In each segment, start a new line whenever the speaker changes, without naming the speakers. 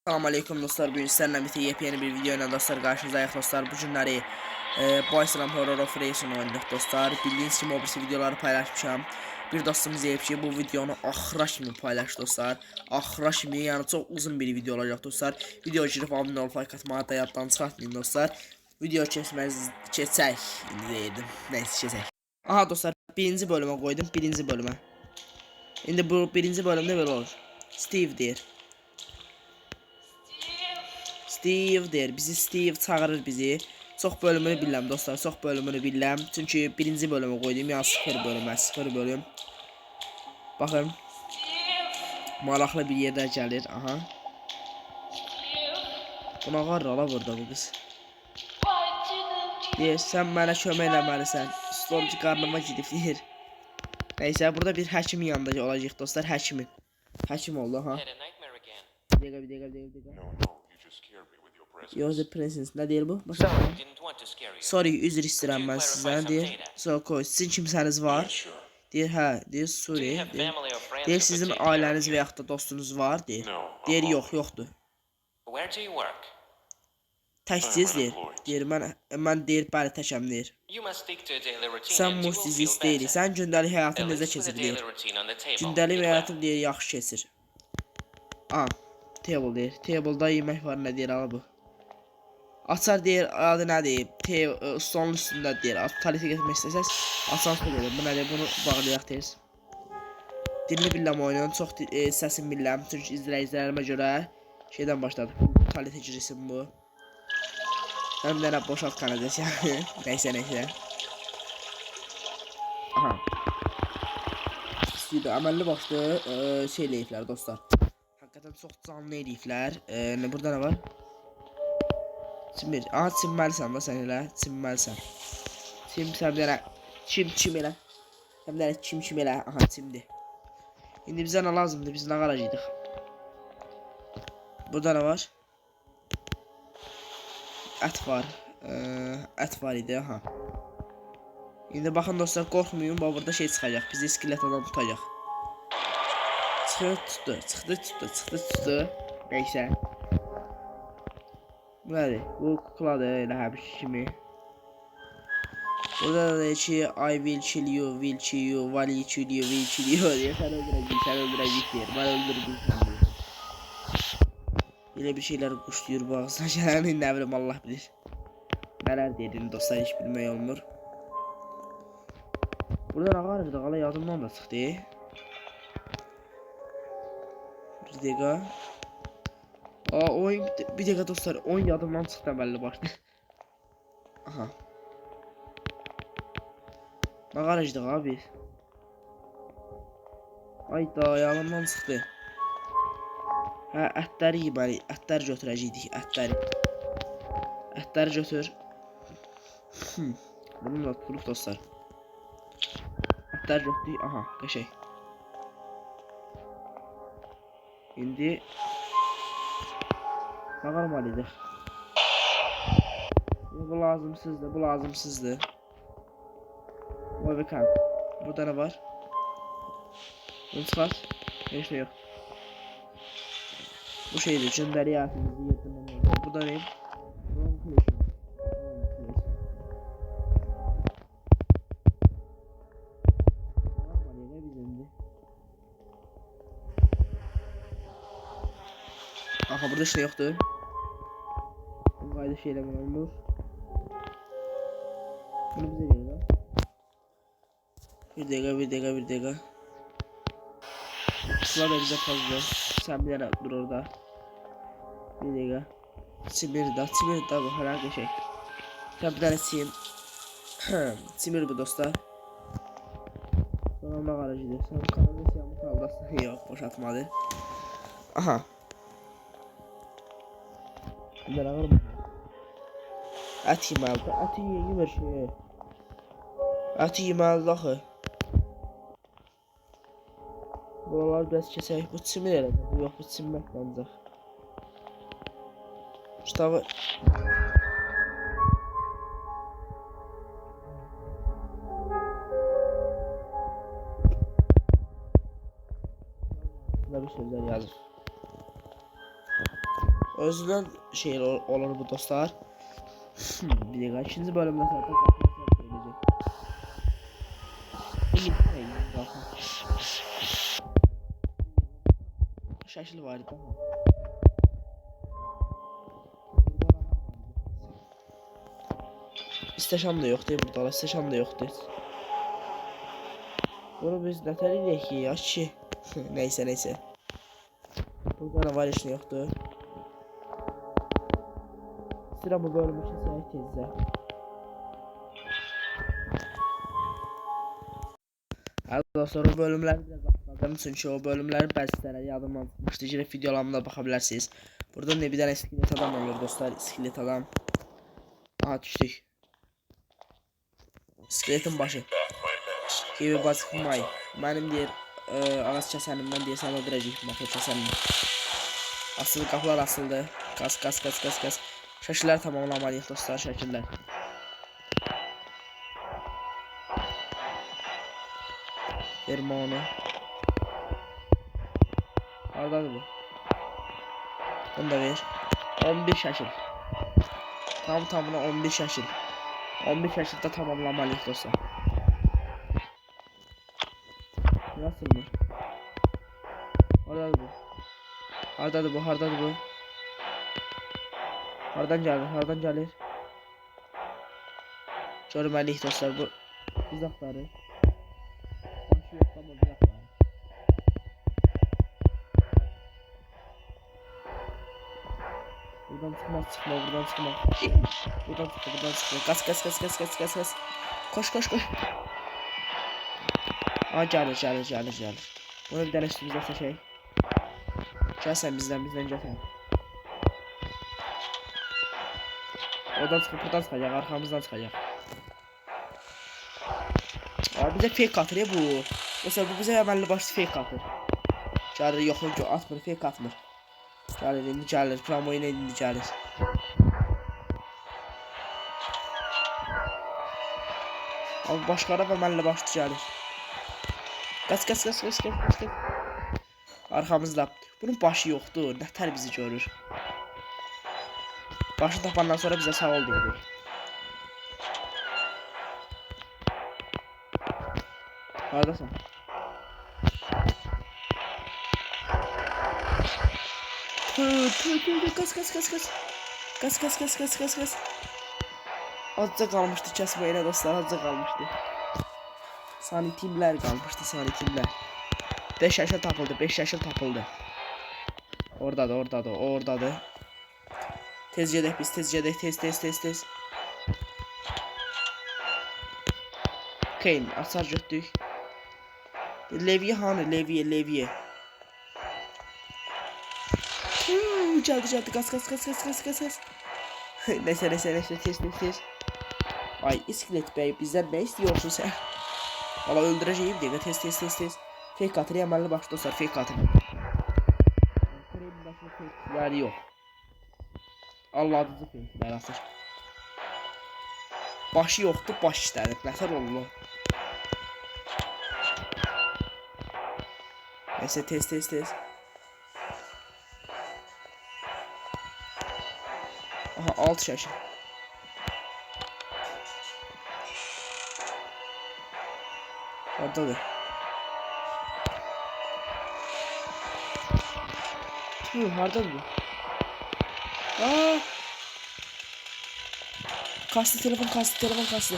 Selamünaleyküm dostlar. Bugün sizlerle birlikte yepyeni bir video ile dostlar karşınızdayız dostlar. Bu günləri Boyslam Horror of Racing oynadık dostlar. Bildiğiniz kimi obisi videoları paylaşmışam. Bir dostumuz deyip ki bu videonu axıra kimi paylaş dostlar. Axıra kimi, yani çok uzun bir video olacak dostlar. Video girip abone ol, like atmağı da yaddan çıxartmayın dostlar. Video keçək. İndi deyirdim. Neyse keçək. Aha dostlar, birinci bölümə koydum, birinci bölümə. İndi bu birinci bölümdə belə olur. Steve deyir. Steve der. Bizi Steve çağırır bizi. Çok bölümünü bilmem dostlar. Çok bölümünü bilmem. Çünkü birinci bölümü koydum. Ya 0 bölüm. Bakın. Maraqlı bir yerdə gəlir. Aha. Buna var ala burada bu kız. Deyir, sen mənə kömək eləməlisən. Stolcu qarnıma gidib deyir. Neyse, burada bir həkimin yanında olacaq dostlar. Həkim oldu ha. Bir dəqiqə. You're the princess. Ne değil bu? Sorry, üzr istəyirəm mən sizdən deyir. Sizin kimsəniz var? Deyir, hə, deyir, sorry. Deyir, sizin ailəniz və yaxud da dostunuz var, deyir. Deyir, yoxdur. Təksiz deyir. Deyir, mən deyir, bəli, təkəm deyir. Sən mustiziz deyilik. Sən gündəlik həyatın necə keçir deyir. Gündəlik həyatım deyir, yaxşı keçir. Table deyir. Table'da yemək var, nə deyir ala bu. Açar deyir, adı nə deyir, stolun üstündə deyir, tuvalete getmək istəsəz, asansör deyir, bu nədir, bunu bağlayaq deyir. Dilini biləm oyunun, çox səsini biləm, çünki izləyicilərimə görə şeydən başladı, tuvalete girişim bu. Mən bir dənə boşalt kanadəsi, neysə. Aha. İstəyir, əməlli başlı şey eləyiblər dostlar. Həqiqətən çox canlı eləyiblər, burada nə var? Çimir. Aha, çimməlisən da sən elə. Çimməlisən. Sən bir dənə çim elə. Sən bir dənə çim elə. Aha, çimdi. İndi bizə nə lazımdır? Biz nə qaracaqdıq? Burada nə var? Ət var. Ət var idi. Aha. İndi baxın dostlar, qorxmayın. Burada şey çıxacaq. Bizi iskelet adam tutacaq. Çıxdı. Neysə. Bu nədir? Bu kukladır, elə həbiş kimi. Burada da deyir ki, I will kill you, will kill you, will kill you diye. Sən öldürəcək deyir, mən öldürdüm deyir. Elə bir şeylər quşlayır bu ağzına gələni, nə bilim, Allah bilir. Nələr deyilini dostlar, heç bilmək olmur. Burada nə qarırdı, qala yadımdan da çıxdı. Bir dəqiqə. Oyun bir dakika dostlar, oyun yadımdan çıxdı əməlli başlı. Aha. Nə qarajdıq abi? Ayda, yadımdan çıxdı. Hə, ətləri yeməli, ətləri götürəcəkdik, ətləri. Ətləri götür. Bununla tutulub dostlar. Ətləri götürdük, aha, qəşəng. İndi Bağırmalıydı. Bu lazımsızdı. Webcam. Burada ne var? Bunu çıkart. Hiç şey yok. Bu şeydi. Cündeli yatımızı yırtınlamıyor. Burada neyim? Aha, burada şey yoktu. Kaydı şeyle olmuş. Bunu bize verir lan. Bir dakika. Sıla da bize fazla. Sen bir yere dur orada. Bir dakika. Simir da bu herhalde şey. Sen bir tane Simir bu dostlar. Sonra garajıdır. Sen kanalda siyahımı kaldasın. Yok, boşaltmadı. Aha. Bunlar ağır mı? Ət yeməlidir. Əti yemir şey. Əti yeməlidir axı. Buraları biraz keçək. Bu çimir elədir. Yox, bu çimmək ancaq. Kitabı. Burada bir sözlər yazır. Özünden şey olur bu dostlar. Bir dakika, ikinci bölümde zaten şaşıl var idi ama. İstəşam da yoxdur burada, istəşam da yoxdur. Bunu biz nətər eləyək ki, ya ki. Neyse neyse. Burada ne var heç nə yoxdur. Sıra bu bölümü keçək tezdə. Dostlar, o bölümləri biraz atladım çünki o bölümləri bəzislərə yadımdan çıxmışdı. Girib videolarıma da baxa bilərsiniz. Burada ne bir dənə iskelet adam olur dostlar, iskelet adam. Aha düşdük. İskeletin başı. Gibi basıqmay. Mənim deyir ağac kəsənimdən deyəsən öldürəcək motor kəsənini. Asılı qapılar asıldı. Qas. Şəkillər tamamlamalıyıq dostlar, şəkillər. Vermə onu. Haradadır bu? Bunu da ver. 11 şəkil. Tamına 11 şəkil. 11 şəkildə tamamlamalıyıq dostlar. Nasıl mı? Haradadır bu? Haradadır bu? Hardan gəlir? Görməliyik dostlar, bu uzaqları. Başı yox, amma uzaqları. Buradan çıxma. Buradan çıxma. Qas. Koş. Aa, gəlir. Bunu bir dənə üstümüzdə seçək. Gəl sən bizdən gəl sən. Oradan çıxıb buradan çıxacaq, arxamızdan çıxacaq. Abi bize fake atır ya bu. Mesela bu bize əməlli başlı fake atır. Gəlir, yox, atmır, fake atmır. Gəlir, promo ilə indi gəlir. Abi başqara və əməlli başlı gəlir. Qas. Arxamızda. Bunun başı yoxdur, nətər bizi görür. Başını tapandan sonra bize sağ ol deyəcək. Haradasan? Qas. Azca qalmışdı kəsməyinə dostlar, azca qalmışdı. Sanitimlər qalmışdı. 5 yaşıl tapıldı. Oradadır. Tez gedək biz, tez. Kane, açar götdük. Leviye hanı, Leviye. Gəldi, qas. Neyse, tez. Ay, iskelet bey, bizdən nə istiyorsun sən? Valla öldürəcəyim deyə, tez. Fake atır, əməlli başlı dostlar, fake atır. Kremin başında fake'lər yox. Allah adıcı fake'lər atır. Başı yoxdur, baş işlənib, nətər olur? Neyse, tez. Aha, 6 şəkil. Oradadır. Haradadır bu? Aa! Telefon kastı.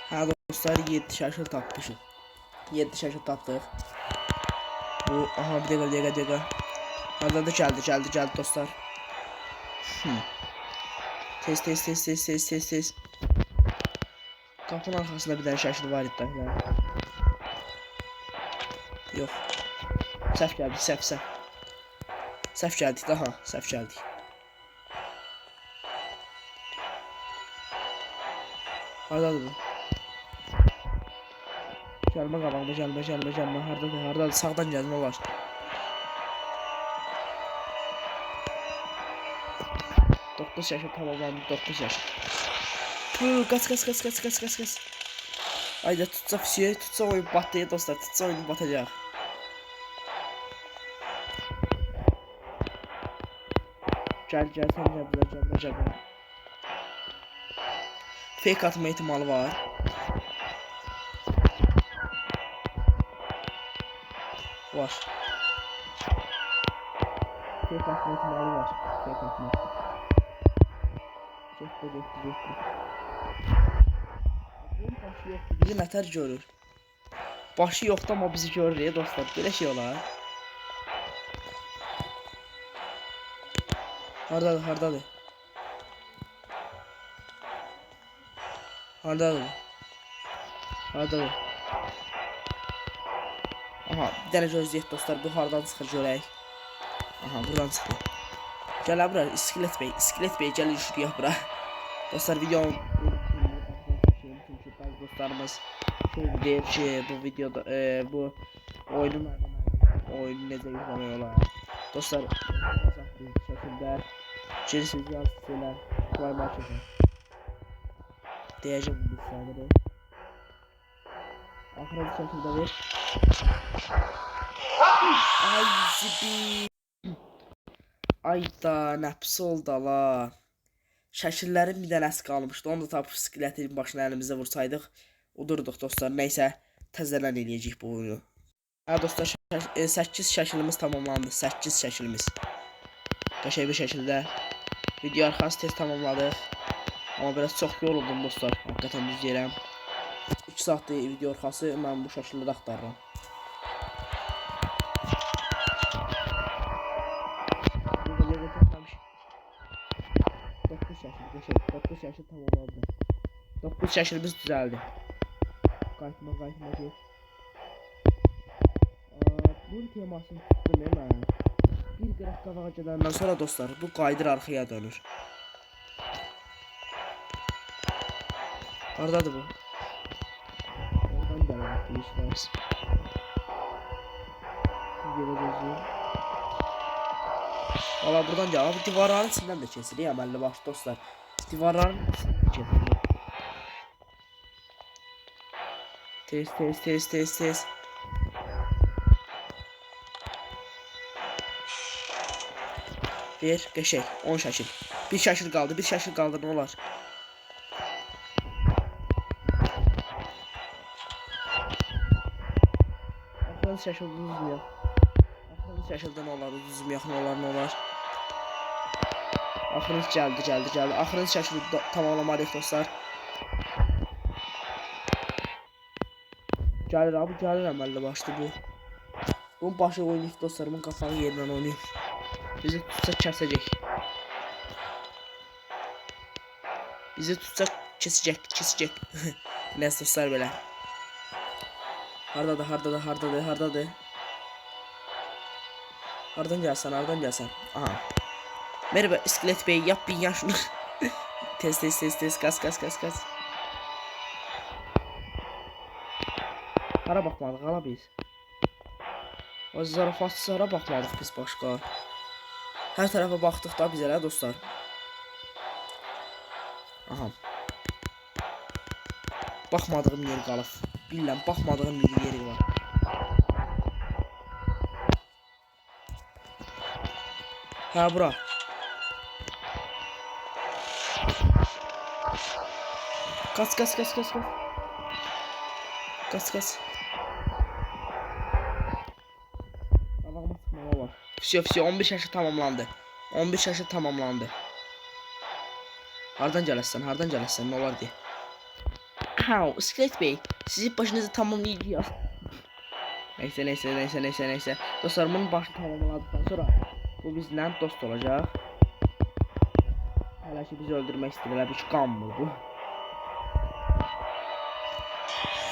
Ha dostlar, 7 şəkil tapmışıq. 7 şəkil tapdıq. Bu, aha, bir dəqiqə. Haradadır, gəldi dostlar. Tez. Qapının arxasında bir dənə şəkil var idi. Yox. Səhv gəldik, səhv. Səhv gəldik daha, səhv gəldik. Haradadır bu? Gəlmə qabağıma, gəlmə. Haradadır, sağdan gəlmə olar. Dokuz yaşı tamamlandı, 9 yaşı. Qas. Ayda tutsa oyun batdı dostlar, tutsa oyun batacaq. Gel gel sen gel buraya gel buraya gel buraya. Fake atma ihtimali var. Var. Fake atma ihtimali var. Fake atma. Getdi. Bunun başı yoxdur. Bizi nətər görür. Başı yoxdur amma bizi görür ya dostlar. Belə şey olar. Hardadır? Hardadır? Aha, bir dənə gözləyək dostlar. Bu hardan çıxır görək. Aha, buradan çıxdı. Gəl bura, İskelet Bey gəl yürüyək bura. Dostlar videonun çünki bazı dostlarımız deyir ki bu videoda bu oyunun necə yükləmək olar. Dostlar bir şəkildə cinsiz yazılar koymaq üçün deyəcəm bu sənədə. Axırıncı şəkildə ver. Ay zibi. Ay da nəpsi oldu la. Şəkillərin bir dənəsi qalmışdı. Onu da tapıb skeletin başına əlimizə vursaydıq udurduq dostlar. Nəysə təzədən eləyəcəyik bu oyunu. Hə dostlar 8 şəkilimiz tamamlandı. 8 şəkilimiz. Qəşəng bir şəkildə video arxası tez tamamladıq. Amma biraz çox yoruldum dostlar. Həqiqətən düz deyirəm. 2 saatdır video arxası mən bu şəkildə axtarıram. Dokuz şəkil tamamlandı. 9 şəkilimiz düzəldi. Qayıtma get. Bunun temasını tuttum mən. Bir qıraq qabağa gedəndən sonra dostlar bu qayıdır arxaya dönür. Hardadır bu? Oradan gəlir bir iş var. Valla buradan gəlir. Bu divarların içindən də kesilir əməlli başlı dostlar. Divarların içindən kesilir. Tez. Bir qəşəng 10 şəkil. Bir şəkil qaldı, nə olar? Axırıncı şəkildə uzmayaq. Axırıncı şəkildə nə olar? Uzmayaq, nə olar? Axırıncı gəldi. Axırıncı şəkili tamamlamalıyıq dostlar. Gəlir əməlli başlı bu. Bunun başı oynayıq dostlar. Bunun qafanı yerindən oynayıq. Bizi tutsa kəsəcək. Kesəcək. Nəsə dostlar belə. Hardadır? Hardan gəlsən? Aha. Merhaba İskelet Bey, yap bir yan şunu. Tez. Kas. Hara baxmadıq hala biz. O zarafatsızlara baxmadıq biz başqa. Hər tərəfə baxdıq da biz elə dostlar. Aha. Baxmadığım yer qalıb. Bilirəm, baxmadığım bir yeri var. Hə bura. Kas. Qabağıma çıxmama var. Fisiyo 11 şəkil tamamlandı. Hardan gələsən, nə olar deyə. Aha, İskelet Bey, sizi başınızı tamamlayacağız. Neyse. Dostlar bunun başını tamamladıktan sonra bu bizlə dost olacaq. Hələ ki bizi öldürmək istəyirlər, bir qan mı bu?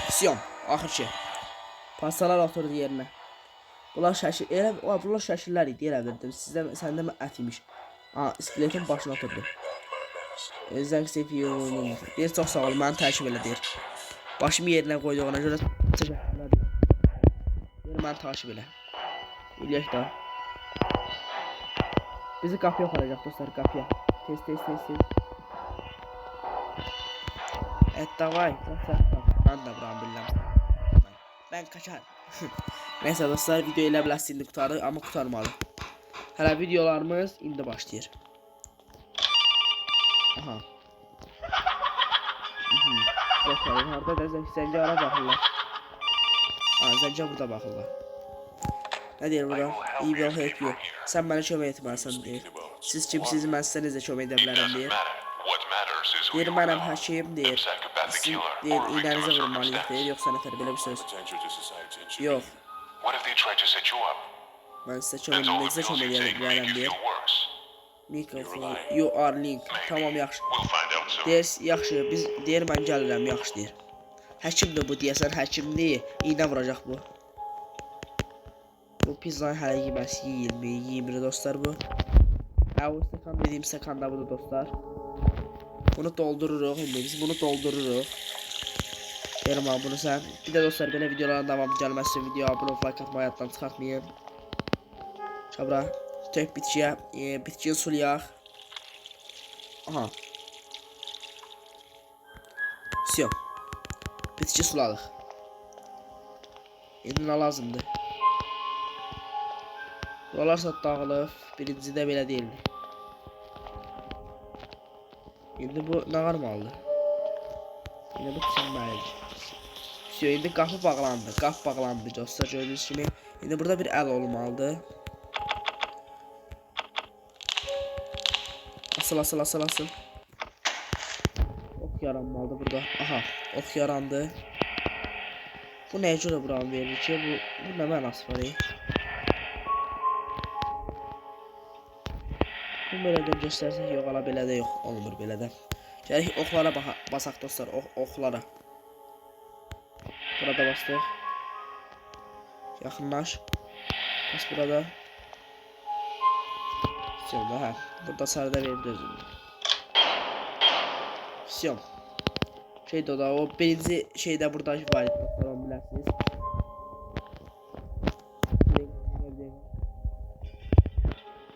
Fisiyon, axır ki. Pastalar oturdu yerinə. Bunlar şəkillər idi, yerə verdim. Səndə mi ət imiş? Aa, İskeletin başına oturdu. Zəng seviyorum. Deyir, çox sağ ol, məni təşkil elə deyir. Başımı yerinə qoyduğuna görə təşəkkürlər deyir. Deyir, məni təşkil elə. İlək də. Bizi qapıya aparacaq dostlar, qapıya. Tez. Davay. Ben de buram bilmem. Ben kaçar. Neyse dostlar, video ilə biləsinlik qutardı, amma qutarmadı. Hələ videolarımız indi başlayır. Aha. Dostlar harda da zəncara baxırlar. Zəncə burada baxırlar. Nə deyir burada? I will help you. Sən mənə kömək etməlisən deyir. Siz kimsiniz, mən sizə necə kömək edə bilərəm deyir. Deyir mənəm həkim deyir. Sizin deyir iynənizi vurmalıyıq deyir. Yoxsa nətər belə bir söz. Yox. Mən sizə kömək edə bilərəm deyir. Mikrofon, you are link. Tamam yaxşı. Deyir yaxşı, biz deyir mən gəlirəm yaxşı deyir. Həkimdir bu deyəsən, həkimdir. İynə vuracaq bu. Bu pizzanı hələ yeməsi yeyilmir dostlar bu. O stəkan dediyim stəkan da budur dostlar. Bunu doldururuq indi biz bunu doldururuq. Verim abi bunu sən. Bir də dostlar belə videoların davamı gəlməsi üçün video abunə like atmayı yaddan çıxartmayın. Şabra tök bitkiyə bitkiyi sulayaq. Aha. Siyom. Bitki suladıq. İndi nə lazımdır? Dolarsa dağılıb, birincidə belə deyildi. İndi bu nə qarmalıdır? İndi bu çinməlidir. İndi qapı bağlandı, dostlar gördüyünüz kimi. İndi burada bir əl olmalıdır. Asıl. Ok yaranmalıdır burada. Aha, ok yarandı. Bu nəyə görə buranı verir ki? Bu nə mənası var? Bu belə də göstərsək yox, ala belə də yox, olmur belə də. Gəlir oxlara basaq dostlar, oxlara. Burada bastıq. Yaxınlaş. Bas burada. Siyom da hə. Burada sarıda verdi özünü. Siyom. Şeydə o da o birinci şeydə burada var idi dostlar, onu bilərsiniz.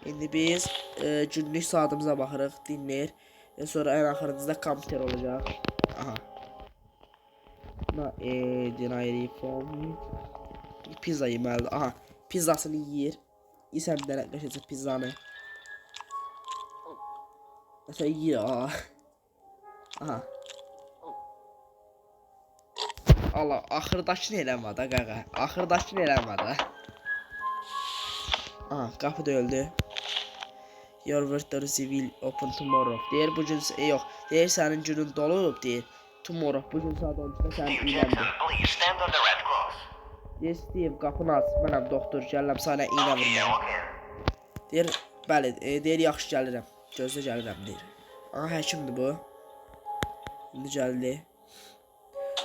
İndi biz günlük saatımıza baxırıq, dinləyir. Sonra ən axırıncıda kompüter olacaq. Aha. Deny phone. Pizza yeməlidir. Aha. Pizzasını yeyir. İsən bir dənə qəşəcək pizzanı. Mesela yiyir. Aha. Allah, axırdakını eləmədi qaqa. Axırdakını eləmədi. Aha, qapı da öldü. Your work will open tomorrow. Deyir bu gün yox. Deyir sənin günün dolub deyir. Tomorrow bu gün saat 12-də sənin iynəndir. Deyir Steve qapını aç. Mənəm doktor, gəlirəm sənə iynə vurmağa. Deyir bəli, deyir yaxşı gəlirəm. Gözlə gəlirəm deyir. Aha, həkimdir bu. İndi gəldi.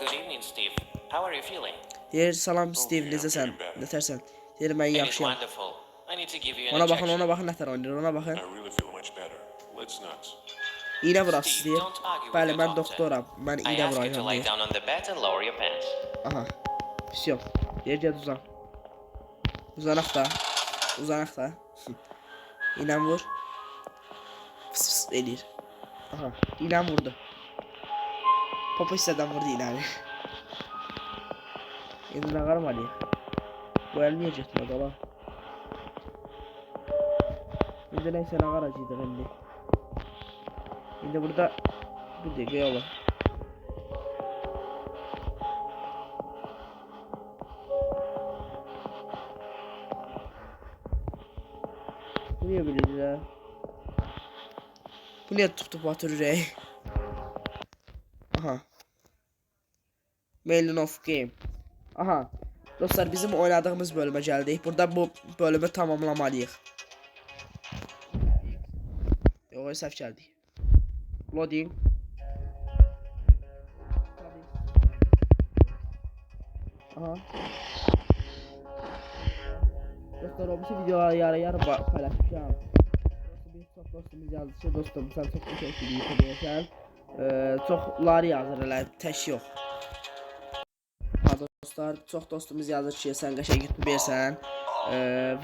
Good evening, Steve. How are you feeling?
Deyir salam Steve, necəsən? Nətərsən? Deyir mən
It is
yaxşıyam.
wonderful. I need to give you an
Ona baxın,
injection.
ona baxın nətər oynayır, ona baxın.
I really feel much better. Let's nuts.
İynə vurasız deyir.
Don't argue with
Bəli,
your
mən
doctor.
doktoram. Mən
I
iynə
ask you to
vuracağam
lie
deyir.
down on the bed and lower your pants.
Aha. Всё. Deyir gəl uzan. Uzanaq da. Uzanaq da. İynə vur. Fıs eləyir. Aha. İynə vurdu. Popo hissədən vurdu iynəni. İndi nə qarmalıyıq? Bu əl niyə getmədi ola? İndi neysə nə qaracaqdıq indi. İndi burada bir dəqiqə yola. Bu niyə bilirlər? Bu niyə tutub atır ürək? Aha. Mailin of game. Aha. Dostlar bizim oynadığımız bölümə gəldik. Burada bu bölümü tamamlamalıyıq. Yox, səhv gəldik. Loading. Aha. Dostlar o bütün videoları yarı paylaşmışam. Çok dostumuz yazdı ki dostum sen çok teşekkür ederim. Çoxları yazır elə tək yox. Dostlar çox dostumuz yazır ki sən qəşəng YouTube versən,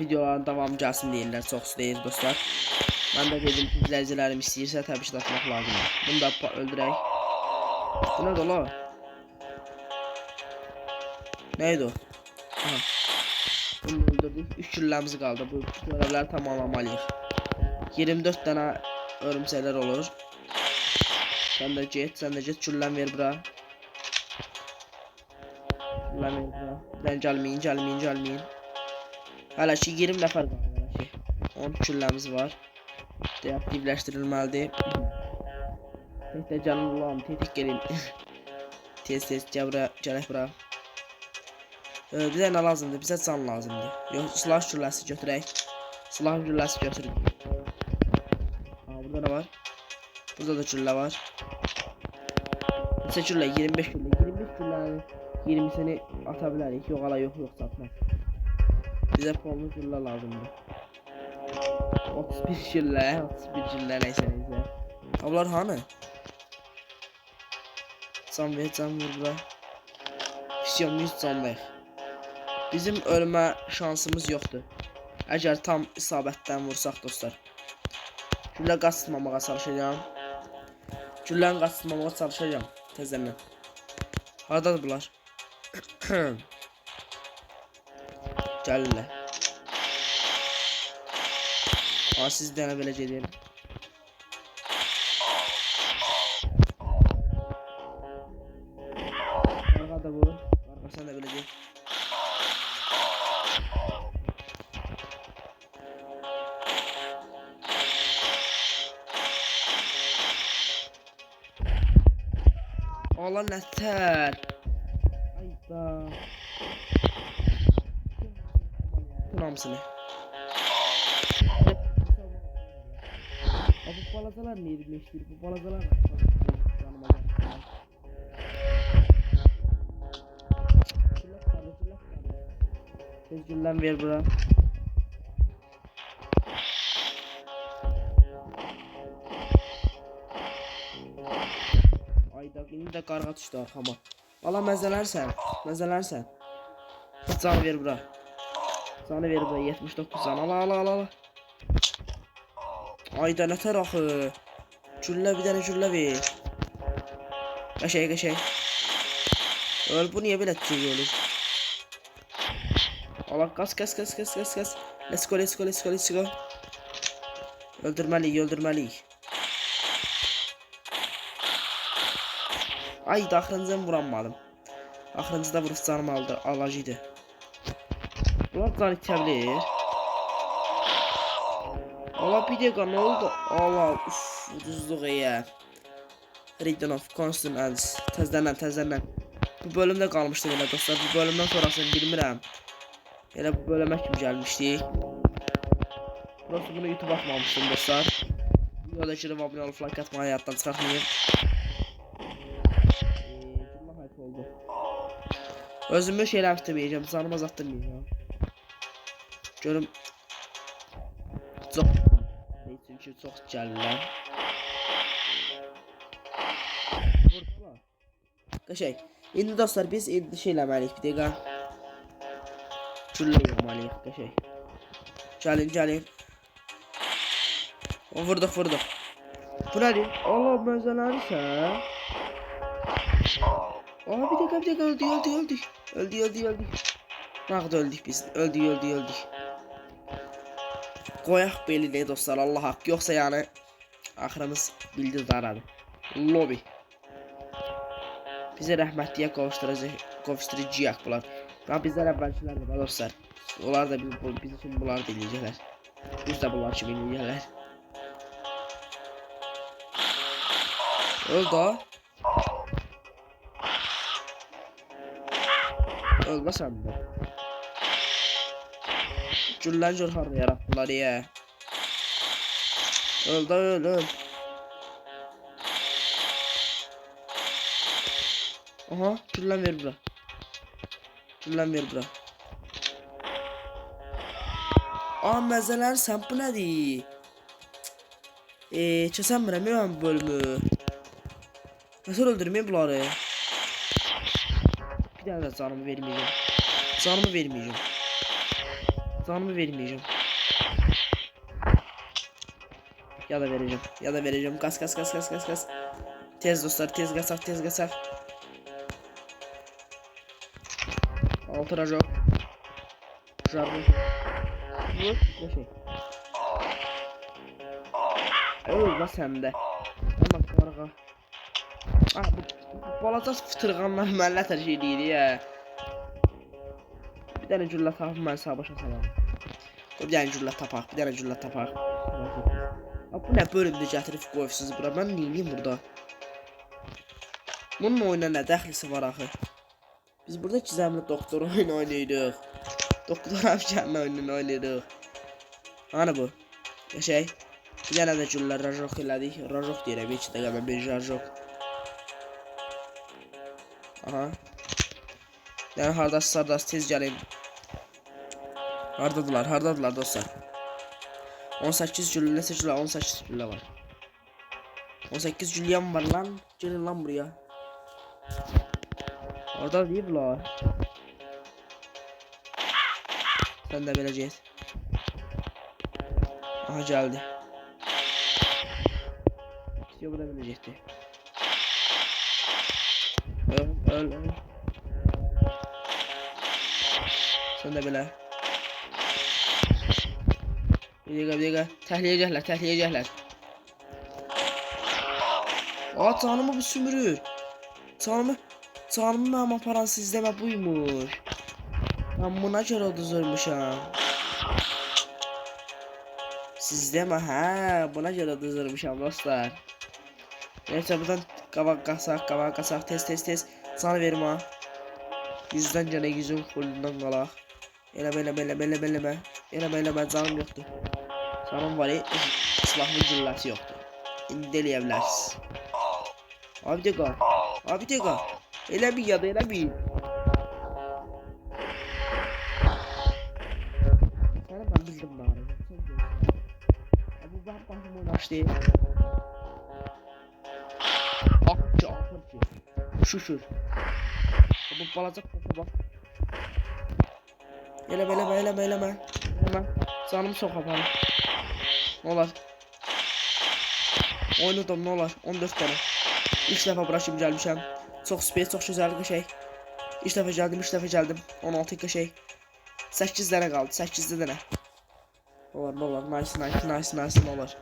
videoların davamı gəlsin deyirlər, çox deyir dostlar. Mən də dedim ki izləyicilərim istəyirsə təbii ki atmaq lazımdır. Bunu da öldürək. Bu nədir ola? Neydi o? Aha. Bunu öldürdük. 3 killərimiz qaldı. Bu görevləri tamamlamalıyıq. 24 dənə örümcəklər olur. Sen de get, çullan ver bura. Çullan ver bura. Ben gelmeyin. Hala ki 20 nəfər qaldı hala ki. 10 çulləmiz var. Deaktivləşdirilməlidir. Tek canım ulan, tek gelin. Tez gələk bura. Bizə nə lazımdır? Bizə can lazımdır. Yox, silah gülləsi götürək. Silah gülləsi götürün. Burada ne var? Burada da güllə var. Neçə güllə? 25 güllə. 25 güllənin 20'sini ata bilərik. Yox, hala yox satmaz. Bizə pollu güllə lazımdır. 31 güllə, neyse. Ablar hanı? Can ver bura. Fisyon 100 canlıyıq. Bizim ölmə şansımız yoxdur. Əgər tam isabətdən vursaq dostlar. Güllə qaçırmamağa çalışacağım. Gülləni qaçırmamağa çalışacağım. Təzəndən. Haradadır bunlar? Gəlirlər. Siz dənə belə gedin. Qarğa da bu. Qarğa sən də belə ged. Allah nətər. Ayda. Hamısını. Bu balacalar ne edilmiştir? Bu balacalar Tezgüllen ver bura. Ayda yine de karga düştü arkama. Valla məzələrsən. Canı ver bura. Canı ver bura 79 can. Ala. Ayda nətər axı. Güllə bir dənə güllə ver. Qəşəng. Öl bu niyə belə tüy olur? Allah kas. Let's go. Öldürməliyik. Ay da axırıncı vuranmadım. Axırıncıda vurup canım aldı. Alacıydı. Bunlar can içəbilir. Allah bir dəqiqə nə oldu? Allah ucuzluq ya. Return of Constant Ends. Təzədən. Bu bölümdə qalmışdı elə dostlar. Bu bölümdən sonrasını bilmirəm. Elə bu bölümə kimi gəlmişdik. Prosto bunu YouTube atmamışdım dostlar. Videoda girib abunə olub like atmayı yaddan çıxartmayın. Oldu. Özümü şeyler bitirmeyeceğim. Canımı azalttırmayacağım. Görüm. Çok. Çünkü çok gəlirlər. Qəşəng. İndi dostlar biz indi şey eləməliyik bir dəqiqə. Güllə yapmalıyıq qəşəng. Gəlin. Vurduk. Bu nədir? Allah məzələrsən. Aa bir dakika öldü. Nerede öldük biz? Öldük. Koyak belli değil dostlar, Allah hak. Yoksa yani axırımız bildi zararı. Lobby. Bize rəhmətliyə qovuşturacaq bunlar. Daha bizlər əvvəlkilərdir dostlar. Onlar da biz için bunlar da eləyəcəklər. Biz də bunlar kimi eləyəcəklər. Öldü. Ölməsən də. Güllən gör harda yaratdılar ya. Öl. Aha, güllən ver bura. Aa məzələr sən bu nədir? Kəsənmirəm mən bu bölümü. Nasıl öldürməyim bunları? Bir daha da canımı vermeyeceğim. Ya da vereceğim. Kas. Tez dostlar, tez kaçak. Altı rajo. Jardım. Bu şey. Öl la sende. Tamam karga. Ah, bu balaca fıtırğanlar mənlə hər şey deyir ya. Bir dənə güllə tapıb mən sağ başa salam. Bir dənə güllə tapaq, bir dənə güllə tapaq. Bu nə bölümdə gətirib qoyubsunuz bura? Mən neyim burada? Bunun oyuna nə dəxlisi var axı? Biz burada gizemli doktor oyunu oynayırıq. Doktor Avşan'ın oyununu oynayırıq. Hani bu? Şey, bir dənə də güllə rajok elədik. Rajok deyirəm, 2 dəqiqə bir rajok. Aha. Yəni hardasınız, tez gəlin. Hardadılar dostlar? 18 güllə, neçə güllə? 18 güllə var. 18 gülləyəm var lan. Gelin lan buraya. Orada deyiblər. Sen de vereceğiz. Aha geldi. İstiyor bu da verecekti. Öl. Sen de böyle. Bir dakika. Təhliyəcəklər. Aa, canımı bu sümürür. Canımı mənim aparan sizləmə buymuş. Ben buna görə düzülmüşəm. Sizləmə, hə, buna görə düzülmüşəm dostlar. Neyse buradan qabaq qasaq, tez. Sana verim ha. Yüzdən gənə yüzüm fullundan qalaq. Eləmə, canım yoxdur. Canım var, silahlı gülləsi yoxdur. İndi eləyə bilərsiniz. Abi dəqiqə. Elə bir. Ben bildim bari. Bu ben başım oynaştı. Akıcı. Şuşur. Bu balacak koku bak. Eleme. Canımı sok yapalım. Ne olar? Oynadım ne olar? 14 tane. 3 defa bırakayım gelmişim. Çok space, çok güzel şey. 3 defa geldim. 16 şey. 8 tane kaldı. 8 tane. Olar. Nice olar.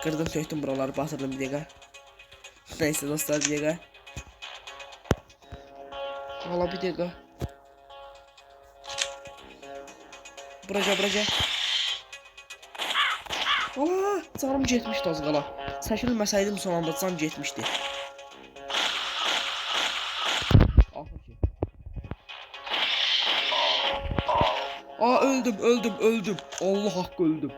Kırdım töktüm buraları, batırdım bir dakika. Neyse dostlar, bir dakika. Valla bir dakika. Buraca. Valla canım getmişdi az qala. Çəkilməsəydim son anda can getmişdi. Aa, öldüm. Allah hakkı öldüm.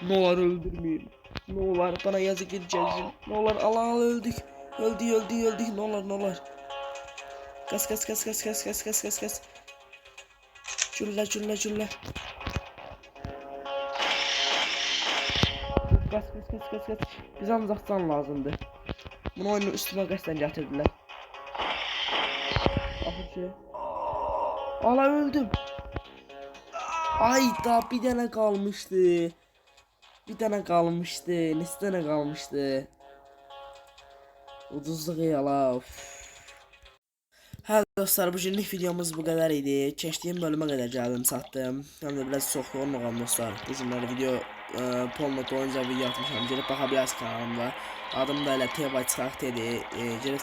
Ne olur öldürmeyin. Ne olur bana yazık edeceğim. Ne olur Allah öldük. Öldük. Ne olur. Kas. Gülle. Kas. Biz ancak can lazımdı. Bunu oyunu üstüme kaçtan getirdiler. Allah öldüm. Ay da bir tane kalmıştı. Neçə tane kalmıştı. Uduzluq yala. Hə dostlar, bugünlük videomuz bu qədər idi. Keçdiyim bölümə qədər gəldim, çatdım. Həm də biraz çox yorulmuşam dostlar. Bu günlər video Polnot oyunca video atmışam. Gelib baxa bilərsiniz kanalımda. Adım da elə Tebay çıxaq dedi. Gelib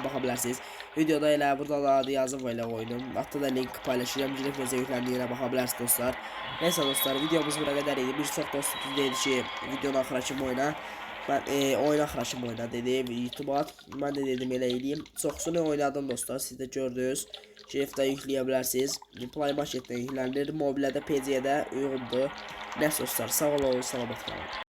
baxa bilərsiniz. Videoda elə burada da adı yazıb elə oyunum. Hatta da link paylaşacağım. Gelib necə yükləndiğinə baxa bilərsiniz dostlar. Neyse dostlar, videomuz bura qədər idi. Bir çox dostum deyir ki, videonun axıra kimi oyna. Ben oyun axıraşım oyna dedi YouTube'a. Ben de dedim elə eləyim. Çoxsunu oynadım dostlar. Siz də gördünüz. Şerifdə yükləyə bilərsiniz. Play Marketdən yüklənir. Mobildə, PC-də uyğundur. Neyse dostlar, sağ olun, salamat qalın.